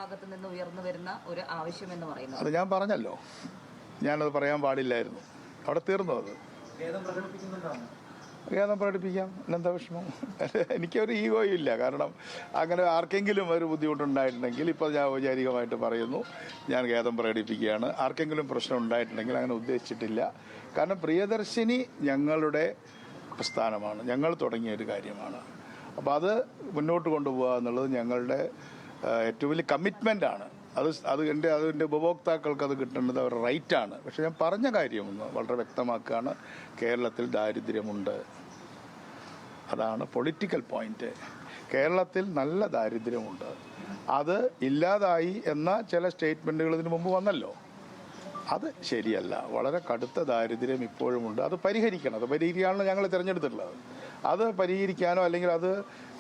ഭാഗത്ത് നിന്ന് ഉയർന്നു വരുന്ന ഒരു ആവശ്യമെന്ന് പറയുന്നത്. അത് ഞാൻ പറഞ്ഞല്ലോ, ഞാനത് പറയാൻ പാടില്ലായിരുന്നു. അവിടെ തീർന്നു. അത് ഖേദം പ്രകടിപ്പിക്കാം, എന്താ വിഷമം? എനിക്കൊരു ഈഗോയും ഇല്ല. കാരണം അങ്ങനെ ആർക്കെങ്കിലും ഒരു ബുദ്ധിമുട്ടുണ്ടായിട്ടുണ്ടെങ്കിൽ ഇപ്പോൾ ഞാൻ ഔപചാരികമായിട്ട് പറയുന്നു, ഞാൻ ഖേദം പ്രകടിപ്പിക്കുകയാണ്. ആർക്കെങ്കിലും പ്രശ്നം ഉണ്ടായിട്ടുണ്ടെങ്കിൽ അങ്ങനെ ഉദ്ദേശിച്ചിട്ടില്ല. കാരണം പ്രിയദർശിനി ഞങ്ങളുടെ പ്രസ്ഥാനമാണ്, ഞങ്ങൾ തുടങ്ങിയ ഒരു കാര്യമാണ്. അപ്പോൾ അത് മുന്നോട്ട് കൊണ്ടുപോകുക എന്നുള്ളത് ഞങ്ങളുടെ ഏറ്റവും വലിയ കമ്മിറ്റ്മെൻ്റാണ്. അതിൻ്റെ ഉപഭോക്താക്കൾക്ക് അത് കിട്ടേണ്ടത് അവരുടെ റൈറ്റാണ്. പക്ഷേ ഞാൻ പറഞ്ഞ കാര്യമൊന്ന് വളരെ വ്യക്തമാക്കുകയാണ്, കേരളത്തിൽ ദാരിദ്ര്യമുണ്ട്. അതാണ് പൊളിറ്റിക്കൽ പോയിന്റ്. കേരളത്തിൽ നല്ല ദാരിദ്ര്യമുണ്ട്. അത് ഇല്ലാതായി എന്ന ചില സ്റ്റേറ്റ്മെൻറ്റുകൾ ഇതിനു മുമ്പ് വന്നല്ലോ. അത് ശരിയല്ല. വളരെ കടുത്ത ദാരിദ്ര്യം ഇപ്പോഴുമുണ്ട്. അത് പരിഹരിക്കണം. അത് പരിഹരിക്കാനാണ് ഞങ്ങൾ തിരഞ്ഞെടുത്തിട്ടുള്ളത്. അത് പരിഹരിക്കാനോ അല്ലെങ്കിൽ അത്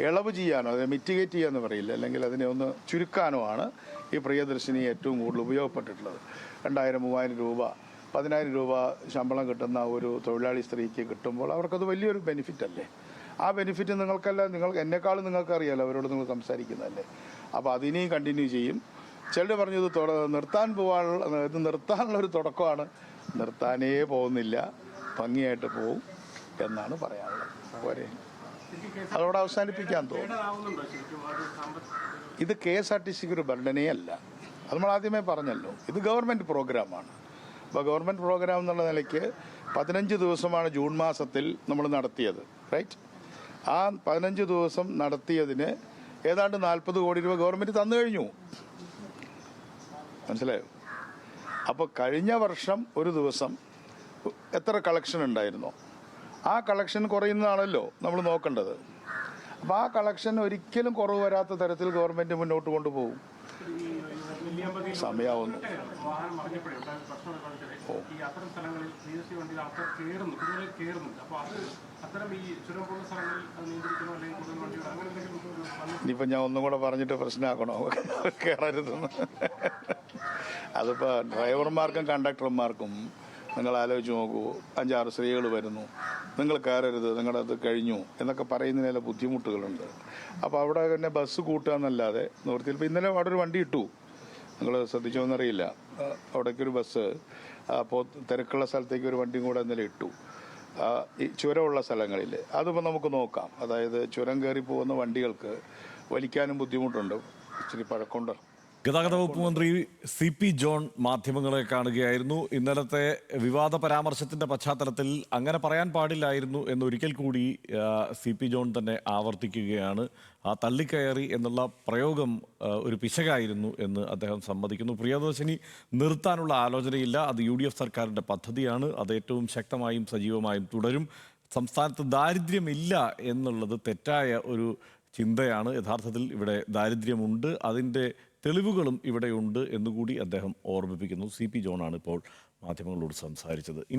ഇളവ് ചെയ്യാനോ, അത് മിറ്റിഗേറ്റ് ചെയ്യാന്ന് പറയില്ല, അല്ലെങ്കിൽ അതിനെ ഒന്ന് ചുരുക്കാനോ ആണ് ഈ പ്രിയദർശിനി ഏറ്റവും കൂടുതൽ ഉപയോഗപ്പെട്ടിട്ടുള്ളത്. 2000-3000 രൂപ 10,000 രൂപ ശമ്പളം കിട്ടുന്ന ഒരു തൊഴിലാളി സ്ത്രീക്ക് കിട്ടുമ്പോൾ അവർക്കത് വലിയൊരു ബെനിഫിറ്റ് അല്ലേ? ആ ബെനിഫിറ്റ് എന്നെക്കാളും നിങ്ങൾക്ക് അറിയാമല്ലോ, അവരോട് നിങ്ങൾ സംസാരിക്കുന്നതല്ലേ. അപ്പോൾ അതിനെയും കണ്ടിന്യൂ ചെയ്യും. ചിലർ പറഞ്ഞു ഇത് നിർത്താനുള്ളൊരു തുടക്കമാണ്. നിർത്താനേ പോകുന്നില്ല, ഭംഗിയായിട്ട് പോവും എന്നാണ് പറയാനുള്ളത്. പോരെ, അതോടെ അവസാനിപ്പിക്കാൻ തോന്നുന്നു. ഇത് KSRTCക്ക് ഒരു ബർഡനേ അല്ല. അത് നമ്മൾ ആദ്യമേ പറഞ്ഞല്ലോ, ഇത് ഗവൺമെൻറ് പ്രോഗ്രാമാണ്. അപ്പോൾ ഗവൺമെൻറ് പ്രോഗ്രാം എന്നുള്ള നിലയ്ക്ക് 15 ദിവസമാണ് ജൂൺ മാസത്തിൽ നമ്മൾ നടത്തിയത്, റൈറ്റ്? ആ 15 ദിവസം നടത്തിയതിന് ഏതാണ്ട് 40 കോടി രൂപ ഗവൺമെൻറ് തന്നു കഴിഞ്ഞു. മനസ്സിലായോ? അപ്പോൾ കഴിഞ്ഞ വർഷം ഒരു ദിവസം എത്ര കളക്ഷൻ ഉണ്ടായിരുന്നോ ആ കളക്ഷൻ കുറയുന്നതാണല്ലോ നമ്മൾ നോക്കേണ്ടത്. അപ്പോൾ ആ കളക്ഷൻ ഒരിക്കലും കുറവ് വരാത്ത തരത്തിൽ ഗവൺമെൻറ് മുന്നോട്ട് കൊണ്ടുപോകും. സമയാവുന്നു. ഇനിയിപ്പോൾ ഞാൻ ഒന്നും കൂടെ പറഞ്ഞിട്ട് പ്രശ്നമാക്കണോ കയറരുതെന്ന്? അതിപ്പോൾ ഡ്രൈവർമാർക്കും കണ്ടക്ടർമാർക്കും നിങ്ങൾ ആലോചിച്ച് നോക്കൂ, 5-6 സ്ത്രീകൾ വരുന്നു, നിങ്ങൾ കയറരുത്, നിങ്ങളത് കഴിഞ്ഞു എന്നൊക്കെ പറയുന്നതിന് ബുദ്ധിമുട്ടുകളുണ്ട്. അപ്പോൾ അവിടെ തന്നെ ബസ് കൂട്ടുക എന്നല്ലാതെ നിവൃത്തിയിൽ. ഇപ്പോൾ ഇന്നലെ അവിടെ ഒരു വണ്ടി ഇട്ടു, നിങ്ങൾ ശ്രദ്ധിച്ചോന്നറിയില്ല. അവിടേക്കൊരു ബസ്, അപ്പോൾ തിരക്കുള്ള സ്ഥലത്തേക്ക് ഒരു വണ്ടിയും കൂടെ ഇന്നലെ ഇട്ടു, ഈ ചുരമുള്ള സ്ഥലങ്ങളിൽ. അതിപ്പോൾ നമുക്ക് നോക്കാം. അതായത് ചുരം കയറി പോകുന്ന വണ്ടികൾക്ക് വലിക്കാനും ബുദ്ധിമുട്ടുണ്ട്, ഇച്ചിരി പഴക്കമുണ്ട്. ഗതാഗത വകുപ്പ് മന്ത്രി CP ജോൺ മാധ്യമങ്ങളെ കാണുകയായിരുന്നു. ഇന്നലത്തെ വിവാദ പരാമർശത്തിന്റെ പശ്ചാത്തലത്തിൽ അങ്ങനെ പറയാൻ പാടില്ലായിരുന്നു എന്നൊരിക്കൽ കൂടി CP ജോൺ തന്നെ ആവർത്തിക്കുകയാണ്. ആ തള്ളിക്കയറി എന്നുള്ള പ്രയോഗം ഒരു പിശകായിരുന്നു എന്ന് അദ്ദേഹം സമ്മതിക്കുന്നു. പ്രിയദർശിനി നിർത്താനുള്ള ആലോചനയില്ല, അത് UDF സർക്കാരിൻ്റെ പദ്ധതിയാണ്. അത് ഏറ്റവും ശക്തമായും സജീവമായും തുടരും. സംസ്ഥാനത്ത് ദാരിദ്ര്യമില്ല എന്നുള്ളത് തെറ്റായ ഒരു ചിന്തയാണ്. യഥാർത്ഥത്തിൽ ഇവിടെ ദാരിദ്ര്യമുണ്ട്, അതിൻ്റെ തെളിവുകളും ഇവിടെയുണ്ട് എന്നുകൂടി അദ്ദേഹം ഓർമ്മിപ്പിക്കുന്നു. CP ജോണാണ് ഇപ്പോൾ മാധ്യമങ്ങളോട് സംസാരിച്ചത്. ഇനി